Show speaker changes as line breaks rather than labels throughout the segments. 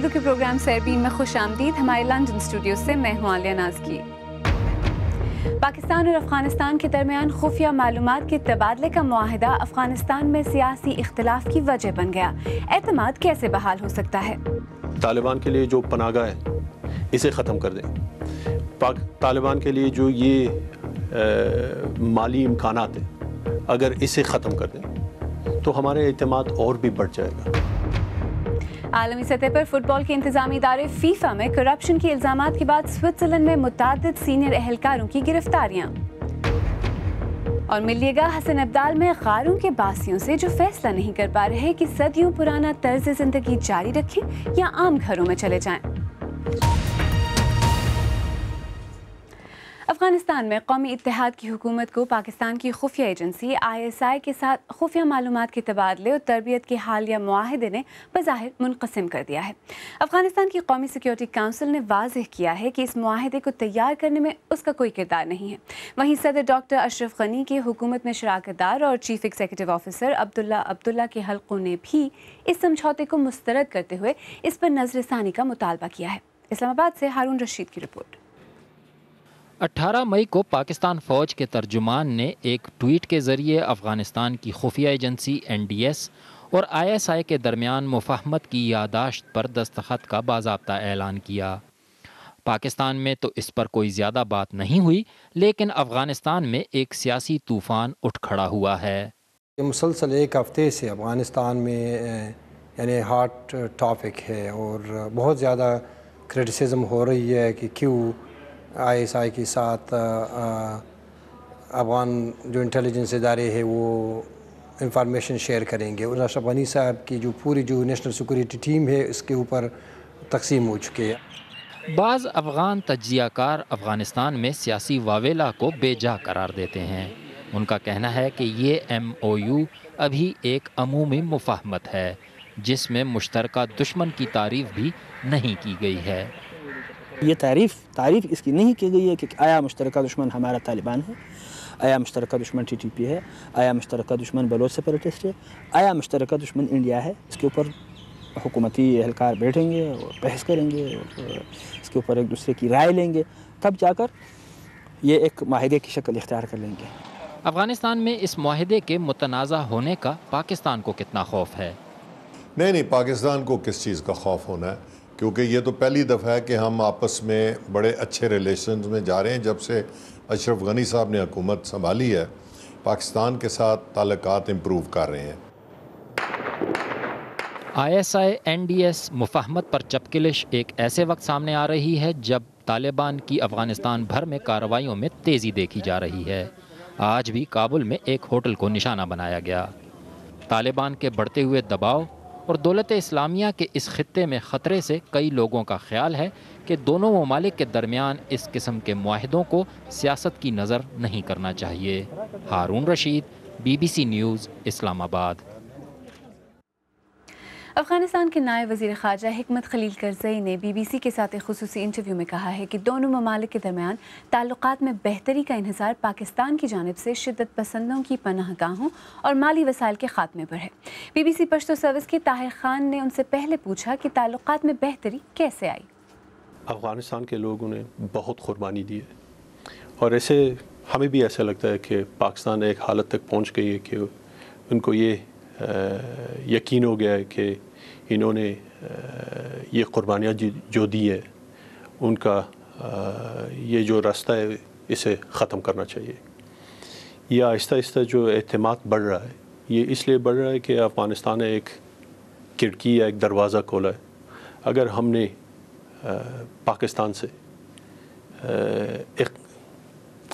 Facebook کے programme سیربین میں خوش آمدید. ہمارے لندن اسٹوڈیو سے میں ہوں عالیہ نازکی. پاکستان اور افغانستان کے درمیان خفیہ معلومات کے تبادلے کا معاہدہ افغانستان میں سیاسی اختلاف کی وجہ بن گیا. اعتماد کیسے بحال ہو سکتا ہے؟
طالبان کے لیے جو پناہ گاہ ہے اسے ختم کر دیں. طالبان کے لیے جو یہ مالی امکانات ہیں اگر اسے ختم کر دیں تو ہمارے اعتماد اور بھی بڑھ جائے گا.
عالمی سطح پر فٹ بال کے انتظامی ادارے فیفا میں کرپشن کے الزامات کے بعد سوئٹزرلینڈ میں متعدد سینئر اہلکاروں کی گرفتاریاں. اور ملیے گا حسن ابدال میں غاروں کے باسیوں سے جو فیصلہ نہیں کر پا رہے کہ صدیوں پرانا طرز زندگی جاری رکھیں یا عام گھروں میں چلے جائیں. افغانستان میں قومی اتحاد کی حکومت کو پاکستان کی خفیہ ایجنسی ISI کے ساتھ خفیہ معلومات کے تبادلے اور تربیت کے حالیہ معاہدے نے بظاہر منقسم کر دیا ہے. افغانستان کی قومی سیکیورٹی کونسل نے واضح کیا ہے کہ اس معاہدے کو تیار کرنے میں اس کا کوئی کردار نہیں ہے. وہیں صدر ڈاکٹر اشرف غنی کے حکومت میں شراکت دار اور چیف ایگزیکٹو آفیسر عبداللہ کے حلقوں نے بھی اس سمجھوتے کو مسترد کرتے ہوئے اس پر نظر ثانی کا مطالبہ کیا ہے. اسلام آباد سے ہارون رشید کی رپورٹ.
18 مئی کو پاکستان فوج کے ترجمان نے ایک ٹویٹ کے ذریعے افغانستان کی خفیہ ایجنسی NDS اور ISI کے درمیان مفاہمت کی یادداشت پر دستخط کا باضابطہ اعلان کیا. پاکستان میں تو اس پر کوئی زیادہ بات نہیں ہوئی، لیکن افغانستان میں ایک سیاسی طوفان اٹھ کھڑا ہوا ہے.
مسلسل ایک ہفتے سے افغانستان میں یعنی ہاٹ ٹاپک ہے اور بہت زیادہ کرٹیسزم ہو رہی ہے کہ کیوں ISI کے ساتھ افغان جو انٹیلیجنس ادارے ہیں وہ انفارمیشن شیئر کریں گے. اور اشرف غنی صاحب کی جو پوری جو نیشنل سیکورٹی ٹیم ہے اس کے اوپر تقسیم ہو چکے ہیں.
بعض افغان تجزیہ کار افغانستان میں سیاسی واویلا کو بے جا قرار دیتے ہیں. ان کا کہنا ہے کہ یہ MOU ابھی ایک عمومی مفاہمت ہے جس میں مشترکہ دشمن کی تعریف بھی نہیں کی گئی ہے.
یہ تعریف اس کی نہیں کی گئی ہے کہ آیا مشترکہ دشمن ہمارا طالبان ہے، آیا مشترکہ دشمن TTP ہے، آیا مشترکہ دشمن بلوچ سیپریٹسٹ ہے، آیا مشترکہ دشمن انڈیا ہے. اس کے اوپر حکومتی اہلکار بیٹھیں گے اور بحث کریں گے اور اس کے اوپر ایک دوسرے کی رائے لیں گے، تب جا کر یہ ایک معاہدے کی شکل اختیار کر لیں گے.
افغانستان میں اس معاہدے کے متنازع ہونے کا پاکستان کو کتنا خوف ہے؟
نہیں، پاکستان کو کس چیز کا خوف ہونا ہے، کیونکہ یہ تو پہلی دفعہ ہے کہ ہم آپس میں بڑے اچھے ریلیشنز میں جا رہے ہیں. جب سے اشرف غنی صاحب نے حکومت سنبھالی ہے پاکستان کے ساتھ تعلقات امپروو کر رہے ہیں.
ISI NDS مفاہمت پر چپکلش ایک ایسے وقت سامنے آ رہی ہے جب طالبان کی افغانستان بھر میں کارروائیوں میں تیزی دیکھی جا رہی ہے. آج بھی کابل میں ایک ہوٹل کو نشانہ بنایا گیا. طالبان کے بڑھتے ہوئے دباؤ اور دولت اسلامیہ کے اس خطے میں خطرے سے کئی لوگوں کا خیال ہے کہ دونوں ممالک کے درمیان اس قسم کے معاہدوں کو سیاست کی نظر نہیں کرنا چاہیے. ہارون رشید، BBC نیوز، اسلام آباد.
افغانستان کے نائب وزیر خارجہ حکمت خلیل کرزئی نے BBC کے ساتھ ایک خصوصی انٹرویو میں کہا ہے کہ دونوں ممالک کے درمیان تعلقات میں بہتری کا انحصار پاکستان کی جانب سے شدت پسندوں کی پناہ گاہوں اور مالی وسائل کے خاتمے پر ہے. BBC پشتو سروس کے طاہر خان نے ان سے پہلے پوچھا کہ تعلقات میں بہتری کیسے آئی.
افغانستان کے لوگوں نے بہت قربانی دی ہے اور ایسے ہمیں بھی ایسا لگتا ہے کہ پاکستان ایک حالت تک پہنچ گئی ہے کہ ان کو یہ یقین ہو گیا ہے کہ انہوں نے یہ قربانیاں جو دی ہے ان کا یہ جو راستہ ہے اسے ختم کرنا چاہیے. یہ آہستہ آہستہ جو اعتماد بڑھ رہا ہے یہ اس لیے بڑھ رہا ہے کہ افغانستان نے ایک کھڑکی یا ایک دروازہ کھولا ہے. اگر ہم نے پاکستان سے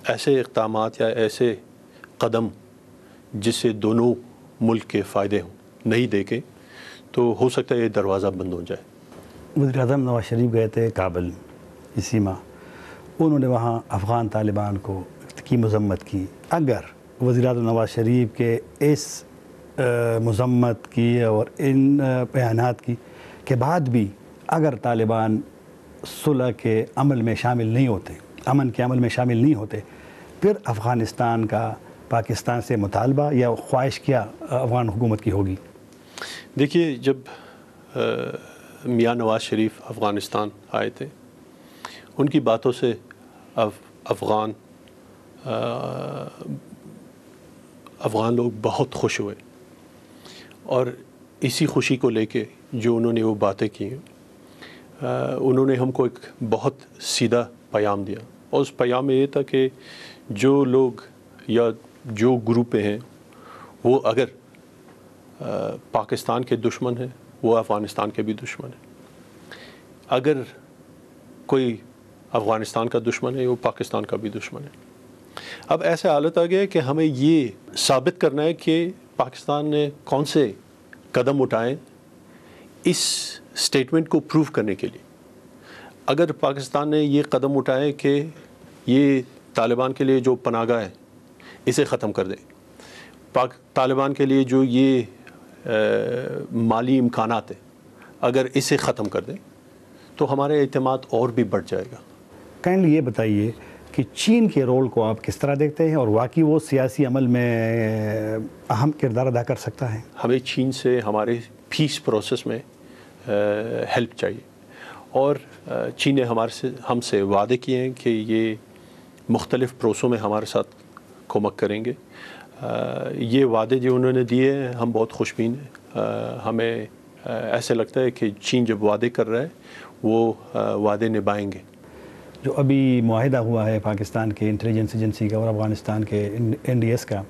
ایسے اقدامات یا ایسے قدم جس سے دونوں ملک کے فائدے ہوں نہیں دیکھیں تو ہو سکتا ہے یہ دروازہ بند ہو جائے.
وزیر اعظم نواز شریف گئے تھے کابل اسی ماہ. انہوں نے وہاں افغان طالبان کی مذمت کی. اگر وزیر اعظم نواز شریف کے اس مذمت کی اور ان بیانات کی کے بعد بھی اگر طالبان صلح کے عمل میں شامل نہیں ہوتے، امن کے عمل میں شامل نہیں ہوتے، پھر افغانستان کا پاکستان سے مطالبہ یا خواہش کیا افغان حکومت کی ہوگی؟
دیکھیے، جب میاں نواز شریف افغانستان آئے تھے، ان کی باتوں سے افغان لوگ بہت خوش ہوئے، اور اسی خوشی کو لے کے جو انہوں نے وہ باتیں کی انہوں نے ہم کو ایک بہت سیدھا پیام دیا، اور اس پیام میں یہ تھا کہ جو لوگ یا جو گروپیں ہیں وہ اگر پاکستان کے دشمن ہیں وہ افغانستان کے بھی دشمن ہیں، اگر کوئی افغانستان کا دشمن ہے وہ پاکستان کا بھی دشمن ہے۔ اب ایسا حالت آ گیا کہ ہمیں یہ ثابت کرنا ہے کہ پاکستان نے کون سے قدم اٹھائے اس سٹیٹمنٹ کو پروف کرنے کے لیے۔ اگر پاکستان نے یہ قدم اٹھائے کہ یہ طالبان کے لیے جو پناہ گاہ ہے اسے ختم کر دے، طالبان کے لیے جو یہ مالی امکانات ہیں اگر اسے ختم کر دیں تو ہمارے اعتماد اور بھی بڑھ جائے گا۔
کائنڈلی یہ بتائیے کہ چین کے رول کو آپ کس طرح دیکھتے ہیں، اور واقعی وہ سیاسی عمل میں اہم کردار ادا کر سکتا ہے؟
ہمیں چین سے ہمارے پیس پروسیس میں ہیلپ چاہیے، اور چین نے ہم سے وعدے کیے ہیں کہ یہ مختلف پروسوں میں ہمارے ساتھ کمک کریں گے۔ یہ وعدے جو انہوں نے دیے ہیں ہم بہت خوش بین ہیں۔ ہمیں ایسے لگتا ہے کہ چین جب وعدے کر رہا ہے وہ وعدے نبھائیں گے۔
جو ابھی معاہدہ ہوا ہے پاکستان کے انٹیلیجنس ایجنسی کا اور افغانستان کے NDS کا،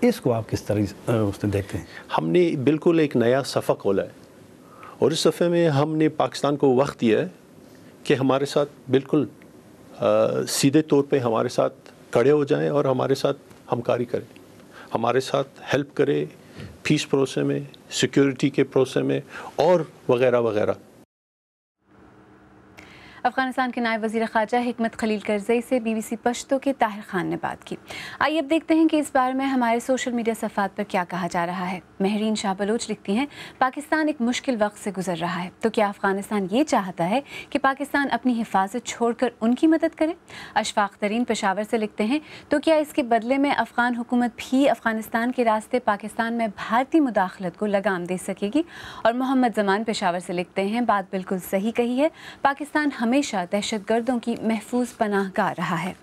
اس کو آپ کس طرح اس میں دیکھتے ہیں؟
ہم نے بالکل ایک نیا صفحہ کھولا ہے، اور اس صفحے میں ہم نے پاکستان کو وقت دیا ہے کہ ہمارے ساتھ بالکل سیدھے طور پہ ہمارے ساتھ کھڑے ہو جائیں اور ہمارے ساتھ ہمکاری کریں، ہمارے ساتھ ہیلپ کرے پیس پروسے میں، سیکیورٹی کے پروسے میں، اور وغیرہ وغیرہ۔
افغانستان کے نائب وزیر خارجہ حکمت خلیل کرزئی سے BBC پشتو کے طاہر خان نے بات کی۔ آئیے اب دیکھتے ہیں کہ اس بارے میں ہمارے سوشل میڈیا صفحات پر کیا کہا جا رہا ہے۔ مہرین شاہ بلوچ لکھتی ہیں، پاکستان ایک مشکل وقت سے گزر رہا ہے، تو کیا افغانستان یہ چاہتا ہے کہ پاکستان اپنی حفاظت چھوڑ کر ان کی مدد کرے؟ اشفاق ترین پشاور سے لکھتے ہیں، تو کیا اس کے بدلے میں افغان حکومت بھی افغانستان کے راستے پاکستان میں بھارتی مداخلت کو لگام دے سکے گی؟ اور محمد زمان پشاور سے لکھتے ہیں، بات بالکل صحیح کہی ہے، پاکستان ہمیشہ دہشت گردوں کی محفوظ پناہ گاہ رہا ہے۔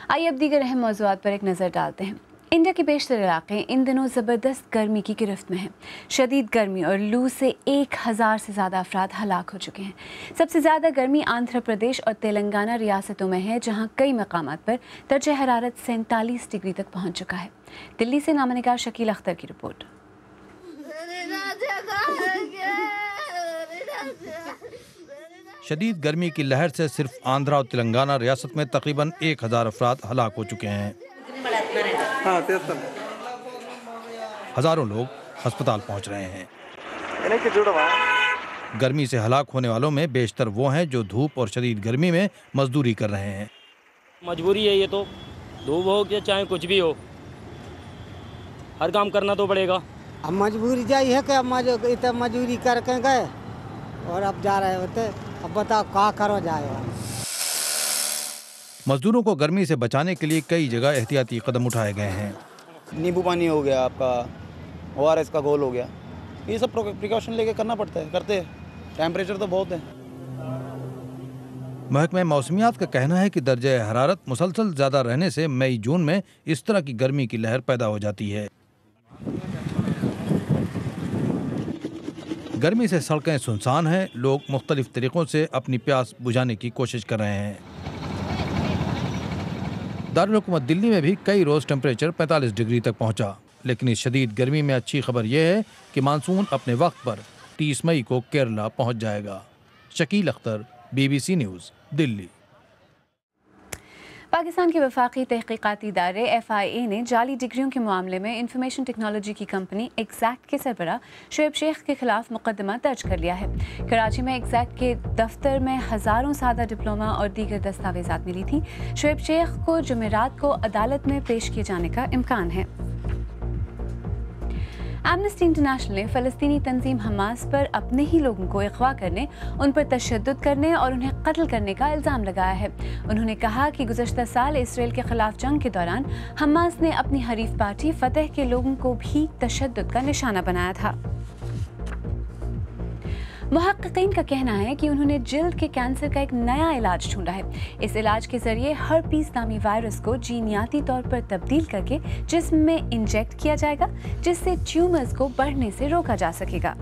آئیے اب دیگر اہم موضوعات پر ایک نظر ڈالتے ہیں۔ انڈیا کے بیشتر علاقے ان دنوں زبردست گرمی کی گرفت میں ہیں۔ شدید گرمی اور لو سے 1000 سے زیادہ افراد ہلاک ہو چکے ہیں۔ سب سے زیادہ گرمی آندھرا پردیش اور تلنگانہ ریاستوں میں ہے، جہاں کئی مقامات پر درجہ حرارت 47 ڈگری تک پہنچ چکا ہے۔ دلی سے نامہ نگار شکیل اختر کی رپورٹ۔
شدید گرمی کی لہر سے صرف آندھرا اور تلنگانہ ریاست میں تقریباً 1000 افراد ہلاک ہو چکے ہیں۔ ہزاروں لوگ ہسپتال پہنچ رہے ہیں۔ گرمی سے ہلاک ہونے والوں میں بیشتر وہ ہیں جو دھوپ اور شدید گرمی میں مزدوری کر رہے ہیں۔
مجبوری ہے، یہ تو دھوپ ہو کہ چاہے کچھ بھی ہو، ہر کام کرنا تو پڑے گا۔
اب مجبوری جائی ہے کہ اب مزدوری کر کے گئے اور اب جا رہے ہوتے، اب بتاؤ کہاں کرو جائے۔
مزدوروں کو گرمی سے بچانے کے لیے کئی جگہ احتیاطی قدم اٹھائے گئے ہیں۔
نیمبو پانی ہو گیا، آپ کا ORS کا گول ہو گیا، یہ سب پریکاشن لے کے کرنا پڑتا ہے، کرتے ہیں۔ ٹیمپریچر تو بہت ہے۔
محکمہ موسمیات کا کہنا ہے کہ درجہ حرارت مسلسل زیادہ رہنے سے مئی جون میں اس طرح کی گرمی کی لہر پیدا ہو جاتی ہے۔ گرمی سے سڑکیں سنسان ہیں، لوگ مختلف طریقوں سے اپنی پیاس بجھانے کی کوشش کر رہے ہیں۔ دارالحکومت دلی میں بھی کئی روز ٹیمپریچر 45 ڈگری تک پہنچا، لیکن اس شدید گرمی میں اچھی خبر یہ ہے کہ مانسون اپنے وقت پر 30 مئی کو کیرلا پہنچ جائے گا۔ شکیل اختر، BBC نیوز، دلی۔
پاکستان کے وفاقی تحقیقاتی ادارے FIA نے جعلی ڈگریوں کے معاملے میں انفارمیشن ٹیکنالوجی کی کمپنی ایگزیکٹ کے سربراہ شعیب شیخ کے خلاف مقدمہ درج کر لیا ہے۔ کراچی میں ایگزیکٹ کے دفتر میں ہزاروں سادہ ڈپلوما اور دیگر دستاویزات ملی تھیں۔ شعیب شیخ کو جمعرات کو عدالت میں پیش کیے جانے کا امکان ہے۔ ایمنسٹی انٹرنیشنل نے فلسطینی تنظیم حماس پر اپنے ہی لوگوں کو اغوا کرنے، ان پر تشدد کرنے اور انہیں قتل کرنے کا الزام لگایا ہے۔ انہوں نے کہا کہ گزشتہ سال اسرائیل کے خلاف جنگ کے دوران حماس نے اپنی حریف پارٹی فتح کے لوگوں کو بھی تشدد کا نشانہ بنایا تھا۔ محققین کا کہنا ہے کہ انہوں نے جلد کے کینسر کا ایک نیا علاج ڈھونڈا ہے۔ اس علاج کے ذریعے ہرپیس نامی وائرس کو جینیاتی طور پر تبدیل کر کے جسم میں انجیکٹ کیا جائے گا، جس سے ٹیومرز کو بڑھنے سے روکا جا سکے گا۔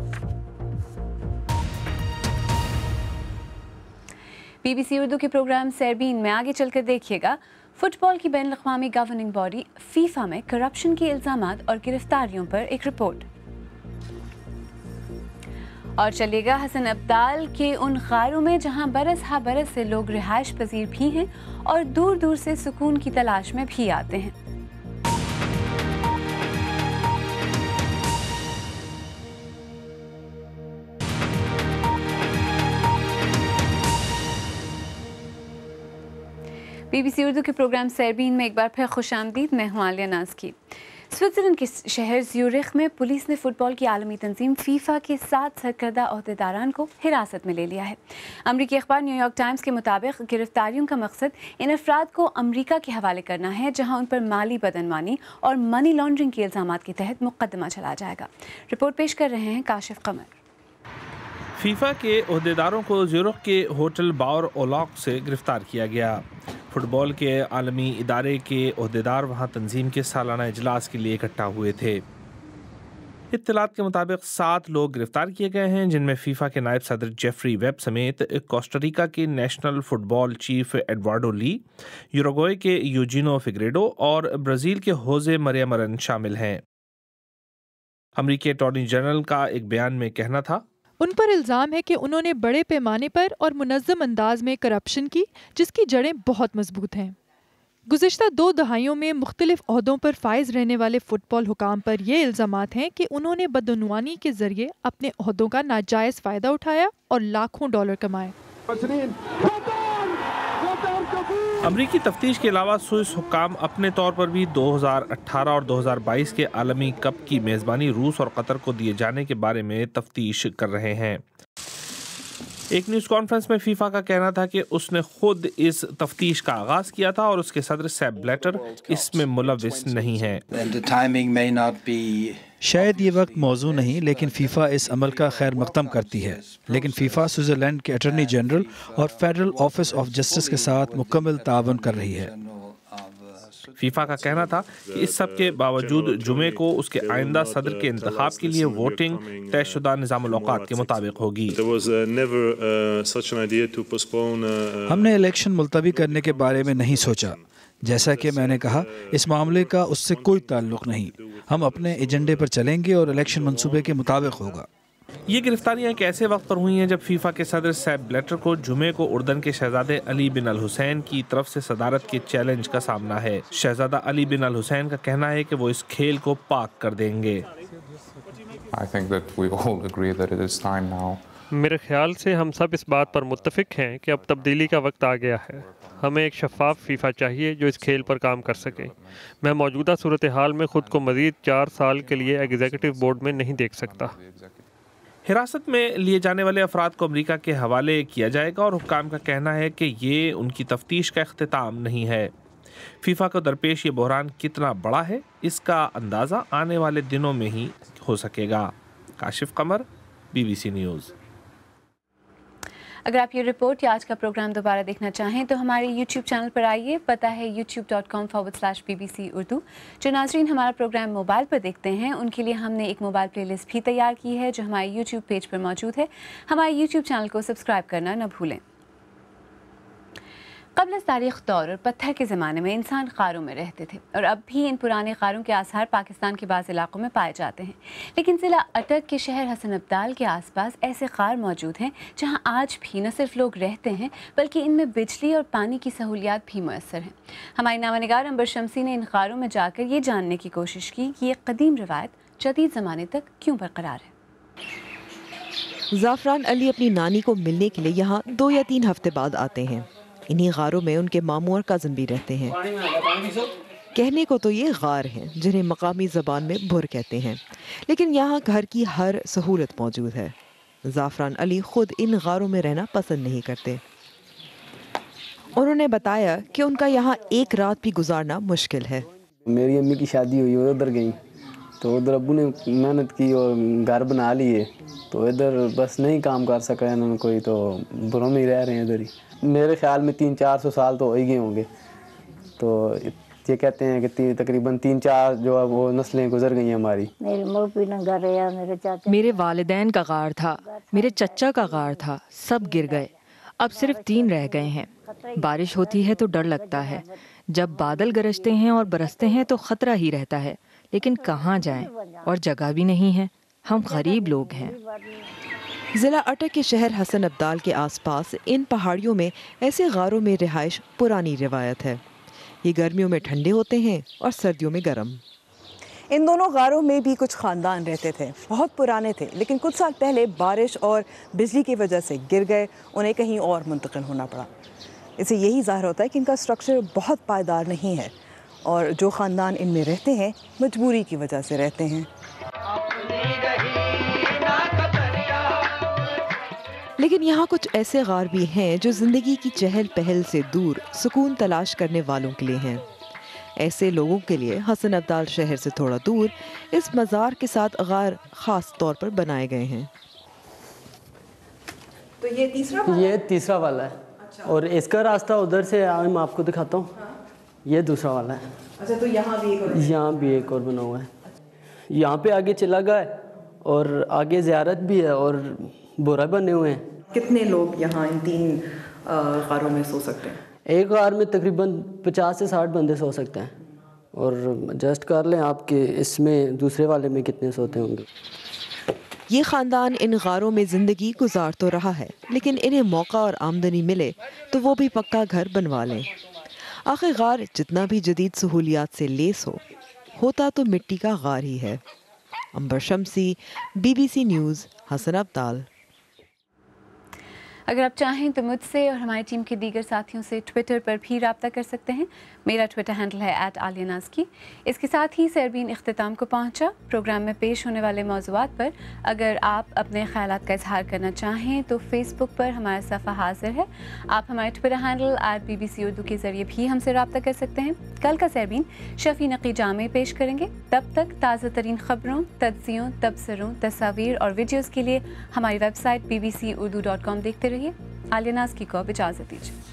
بی بی سی اردو کے پروگرام سیربین میں آگے چل کر دیکھیے گا، فٹ بال کی بین الاقوامی گورننگ باڈی فیفا میں کرپشن کے الزامات اور گرفتاریوں پر ایک رپورٹ۔ اور چلے گا حسن ابدال کے ان غاروں میں جہاں برس ہا برس سے لوگ رہائش پذیر بھی ہیں اور دور دور سے سکون کی تلاش میں بھی آتے ہیں۔ بی بی سی اردو کے پروگرام سیربین میں ایک بار پھر خوش آمدید، میں ہوں عالیہ ناز کی۔ سوئٹزرلینڈ کے شہر زیورخ میں پولیس نے فٹ بال کی عالمی تنظیم فیفا کے 7 سرکردہ عہدیداران کو حراست میں لے لیا ہے۔ امریکی اخبار نیو یارک ٹائمز کے مطابق گرفتاریوں کا مقصد ان افراد کو امریکہ کے حوالے کرنا ہے جہاں ان پر مالی بدعنوانی اور منی لانڈرنگ کے الزامات کے تحت مقدمہ چلا جائے گا۔ رپورٹ پیش کر رہے ہیں کاشف قمر۔
فیفا کے عہدیداروں کو زیورخ کے ہوٹل باور اولاک سے گرفتار کیا گیا۔ فٹ بال کے عالمی ادارے کے عہدیدار وہاں تنظیم کے سالانہ اجلاس کے لیے اکٹھا ہوئے تھے۔ اطلاعات کے مطابق 7 لوگ گرفتار کیے گئے ہیں، جن میں فیفا کے نائب صدر جیفری ویب سمیت کوسٹاریکا کے نیشنل فٹ بال چیف ایڈوارڈو لی، یوروگوئے کے یوجینو فگریڈو اور برازیل کے ہوزے مریا مرن شامل ہیں۔ امریکی اٹارنی جنرل کا ایک بیان میں کہنا تھا،
ان پر الزام ہے کہ انہوں نے بڑے پیمانے پر اور منظم انداز میں کرپشن کی، جس کی جڑیں بہت مضبوط ہیں۔ گزشتہ 2 دہائیوں میں مختلف عہدوں پر فائز رہنے والے فٹ بال حکام پر یہ الزامات ہیں کہ انہوں نے بدعنوانی کے ذریعے اپنے عہدوں کا ناجائز فائدہ اٹھایا اور لاکھوں ڈالر کمائے۔
امریکی تفتیش کے علاوہ سوئس حکام اپنے طور پر بھی 2018 اور 2022 کے عالمی کپ کی میزبانی روس اور قطر کو دیے جانے کے بارے میں تفتیش کر رہے ہیں۔ ایک نیوز کانفرنس میں فیفا کا کہنا تھا کہ اس نے خود اس تفتیش کا آغاز کیا تھا اور اس کے صدر سیپ بلیٹر اس میں ملوث نہیں ہیں۔
شاید یہ وقت موزوں نہیں، لیکن فیفا اس عمل کا خیر مقدم کرتی ہے، لیکن فیفا سوئٹزرلینڈ کے اٹارنی جنرل اور فیڈرل آفس آف جسٹس کے ساتھ مکمل تعاون کر رہی ہے۔
فیفا کا کہنا تھا کہ اس سب کے باوجود جمعے کو اس کے آئندہ صدر کے انتخاب کے لیے ووٹنگ طے شدہ نظام الاوقات کے مطابق ہوگی۔
ہم نے الیکشن ملتوی کرنے کے بارے میں نہیں سوچا۔ جیسا کہ میں نے کہا، اس معاملے کا اس سے کوئی تعلق نہیں۔ ہم اپنے ایجنڈے پر چلیں گے اور الیکشن منصوبے کے مطابق ہوگا۔
یہ گرفتاریاں ایک ایسے وقت پر ہوئی ہیں جب فیفا کے صدر سیپ بلیٹر کو جمعے کو اردن کے شہزادے علی بن الحسین کی طرف سے صدارت کے چیلنج کا سامنا ہے۔ شہزادہ علی بن الحسین کا کہنا ہے کہ وہ اس کھیل کو پاک کر دیں گے۔
میرے خیال سے ہم سب اس بات پر متفق ہیں کہ اب تبدیلی کا وقت آ گیا ہے۔ ہمیں ایک شفاف فیفا چاہیے جو اس کھیل پر کام کر سکے۔ میں موجودہ صورتحال میں خود کو مزید 4 سال کے لیے ایگزیکٹو بورڈ میں نہیں دیکھ سکتا۔
حراست میں لیے جانے والے افراد کو امریکہ کے حوالے کیا جائے گا اور حکام کا کہنا ہے کہ یہ ان کی تفتیش کا اختتام نہیں ہے۔ فیفا کو درپیش یہ بحران کتنا بڑا ہے، اس کا اندازہ آنے والے دنوں میں ہی ہو سکے گا۔ Kashif Qamar, B B C news.
اگر آپ یہ رپورٹ یا آج کا پروگرام دوبارہ دیکھنا چاہیں تو ہمارے یوٹیوب چینل پر آئیے، پتہ ہے youtube.com/BBC اردو۔ جو ناظرین ہمارا پروگرام موبائل پر دیکھتے ہیں ان کے لیے ہم نے ایک موبائل پلے لسٹ بھی تیار کی ہے جو ہمارے یوٹیوب پیج پر موجود ہے۔ ہمارے یوٹیوب چینل کو سبسکرائب کرنا نہ بھولیں۔ قبل از تاریخ دور اور پتھر کے زمانے میں انسان غاروں میں رہتے تھے اور اب بھی ان پرانے غاروں کے آثار پاکستان کے بعض علاقوں میں پائے جاتے ہیں، لیکن ضلع اٹک کے شہر حسن ابدال کے آس پاس ایسے غار موجود ہیں جہاں آج بھی نہ صرف لوگ رہتے ہیں بلکہ ان میں بجلی اور پانی کی سہولیات بھی میسر ہیں۔ ہماری نامہ نگار امبر شمسی نے ان غاروں میں جا کر یہ جاننے کی کوشش کی کہ یہ قدیم روایت جدید زمانے تک کیوں برقرار ہے۔
زعفران علی اپنی نانی کو ملنے کے لیے یہاں 2 یا 3 ہفتے بعد آتے ہیں۔ انہی غاروں میں ان کے ماموں اور کزن بھی رہتے ہیں۔ کہنے کو تو یہ غار ہیں جنہیں مقامی زبان میں بھر کہتے ہیں، لیکن یہاں گھر کی ہر سہولت موجود ہے۔ زعفران علی خود ان غاروں میں رہنا پسند نہیں کرتے۔ انہوں نے بتایا کہ ان کا یہاں ایک رات بھی گزارنا مشکل ہے۔
میری امی کی شادی ہوئی، وہ ادھر گئی تو ادھر ابو نے محنت کی اور گھر بنا لیے, تو ادھر بس نہیں کام کر سکا انہوں نے کوئی, تو بروں میں ہی رہ رہے ہیں ادھر ہی. میرے خیال میں 300-400 سال تو ہو ہی گئے ہوں گے. تو یہ کہتے ہیں کہ تقریباً 3-4 جو ہے وہ نسلیں گزر گئی ہیں ہماری.
میرے والدین کا غار تھا, میرے چچا کا غار تھا, سب گر گئے. اب صرف 3 رہ گئے ہیں. بارش ہوتی ہے تو ڈر لگتا ہے, جب بادل گرجتے ہیں اور برستے ہیں تو خطرہ ہی رہتا ہے, لیکن کہاں جائیں اور جگہ بھی نہیں ہے. ہم غریب لوگ ہیں.
ضلع اٹک کے شہر حسن ابدال کے آس پاس ان پہاڑیوں میں ایسے غاروں میں رہائش پرانی روایت ہے. یہ گرمیوں میں ٹھنڈے ہوتے ہیں اور سردیوں میں گرم.
ان دونوں غاروں میں بھی کچھ خاندان رہتے تھے, بہت پرانے تھے, لیکن کچھ سال پہلے بارش اور بجلی کی وجہ سے گر گئے, انہیں کہیں اور منتقل ہونا پڑا. اس سے یہی ظاہر ہوتا ہے کہ ان کا اسٹرکچر بہت پائیدار نہیں ہے, اور جو خاندان ان میں رہتے ہیں مجبوری کی وجہ سے رہتے ہیں.
لیکن یہاں کچھ ایسے غار بھی ہیں جو زندگی کی چہل پہل سے دور سکون تلاش کرنے والوں کے لیے ہیں. ایسے لوگوں کے لیے حسن ابدال شہر سے تھوڑا دور اس مزار کے ساتھ غار خاص طور پر بنائے گئے ہیں.
تو یہ
تیسرا والا ہے. اور اس کا راستہ ادھر سے میں آپ کو دکھاتا ہوں. یہ دوسرا والا ہے.
اچھا, تو
یہاں بھی ایک اور بنا ہوا ہے. یہاں پہ آگے چلا گیا ہے, اور آگے زیارت بھی ہے, اور بورا بنے ہوئے ہیں.
کتنے لوگ یہاں ان 3 غاروں میں سو سکتے ہیں؟
ایک غار میں تقریباً 50 سے 60 بندے سو سکتے ہیں. اور ایڈجسٹ کر لیں آپ کہ اس میں دوسرے والے میں کتنے سوتے ہوں گے.
یہ خاندان ان غاروں میں زندگی گزار تو رہا ہے, لیکن انہیں موقع اور آمدنی ملے تو وہ بھی پکا گھر بنوا لیں. آخر غار جتنا بھی جدید سہولیات سے لیس ہوتا تو مٹی کا غار ہی ہے. عنبر شمسی, BBC نیوز, حسن ابدال.
اگر آپ چاہیں تو مجھ سے اور ہماری ٹیم کے دیگر ساتھیوں سے ٹویٹر پر بھی رابطہ کر سکتے ہیں. میرا ٹویٹر ہینڈل ہے @عالیہ. اس کے ساتھ ہی سیربین اختتام کو پہنچا. پروگرام میں پیش ہونے والے موضوعات پر اگر آپ اپنے خیالات کا اظہار کرنا چاہیں تو فیس بک پر ہمارا صفحہ حاضر ہے. آپ ہمارے ٹویٹر ہینڈل @BBC اردو کے ذریعے بھی ہم سے رابطہ کر سکتے ہیں. کل کا سیربین شفیع نقی جامع پیش کریں گے. تب تک تازہ ترین خبروں, تجزیوں, تبصروں, تصاویر اور ویڈیوز کے لیے ہماری ویب سائٹ bbcurdu.com دیکھتے رہیے. عالیہ ناز کی کو اب اجازت دیجیے.